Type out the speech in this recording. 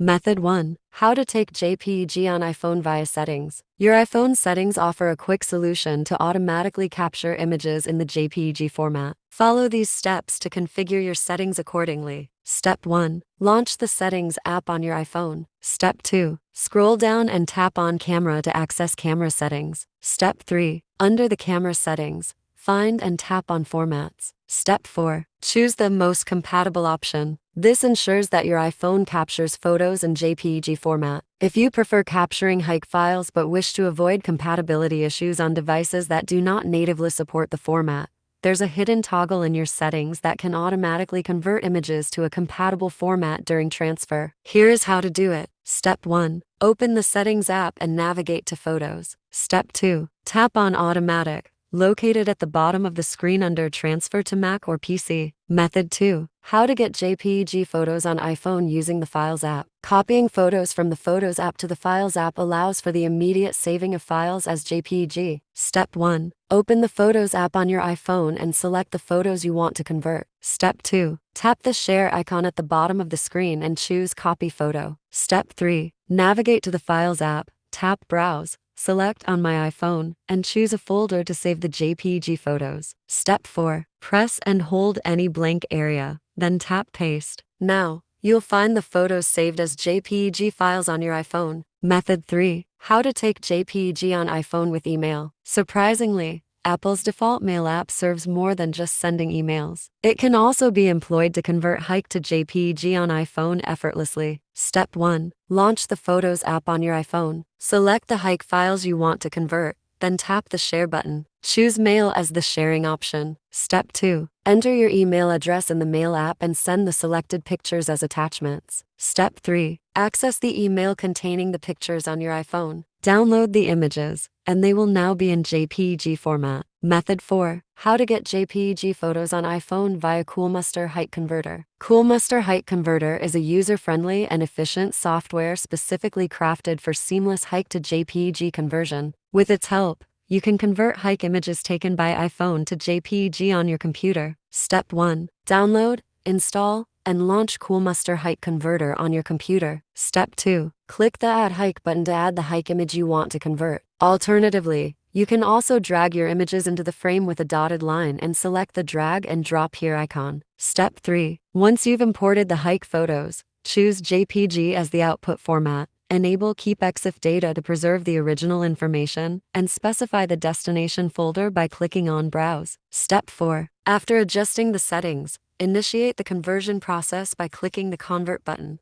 Method 1. How to take JPEG on iPhone via settings. Your iPhone settings offer a quick solution to automatically capture images in the JPEG format. Follow these steps to configure your settings accordingly. Step 1. Launch the Settings app on your iPhone. Step 2. Scroll down and tap on Camera to access camera settings. Step 3. Under the camera settings, find and tap on Formats. Step 4. Choose the most compatible option. This ensures that your iPhone captures photos in JPEG format. If you prefer capturing HEIC files but wish to avoid compatibility issues on devices that do not natively support the format, there's a hidden toggle in your settings that can automatically convert images to a compatible format during transfer. Here's how to do it. Step 1. Open the Settings app and navigate to Photos. Step 2. Tap on Automatic, located at the bottom of the screen under Transfer to Mac or PC. Method 2. How to get JPEG photos on iPhone using the Files app. Copying photos from the Photos app to the Files app allows for the immediate saving of files as JPEG. Step 1. Open the Photos app on your iPhone and select the photos you want to convert. Step 2. Tap the share icon at the bottom of the screen and choose Copy Photo. Step 3. Navigate to the Files app, tap Browse, select On My iPhone, and choose a folder to save the JPEG photos. Step 4. Press and hold any blank area, then tap Paste. Now, you'll find the photos saved as JPEG files on your iPhone. Method 3. How to take JPEG on iPhone with email. Surprisingly, Apple's default Mail app serves more than just sending emails. It can also be employed to convert HEIC to JPEG on iPhone effortlessly. Step 1. Launch the Photos app on your iPhone. Select the HEIC files you want to convert, then tap the Share button. Choose Mail as the sharing option. Step 2. Enter your email address in the Mail app and send the selected pictures as attachments. Step 3. Access the email containing the pictures on your iPhone. Download the images, and they will now be in JPEG format. Method 4. How to get JPEG photos on iPhone via Coolmuster HEIC Converter. Coolmuster HEIC Converter is a user-friendly and efficient software specifically crafted for seamless HEIC to JPEG conversion. With its help, you can convert HEIC images taken by iPhone to JPEG on your computer. Step 1. Download, install, and launch Coolmuster HEIC Converter on your computer. Step 2. Click the Add HEIC button to add the HEIC image you want to convert. Alternatively, you can also drag your images into the frame with a dotted line and select the Drag and Drop Here icon. Step 3. Once you've imported the HEIC photos, choose JPG as the output format. Enable Keep EXIF data to preserve the original information, and specify the destination folder by clicking on Browse. Step 4. After adjusting the settings, initiate the conversion process by clicking the Convert button.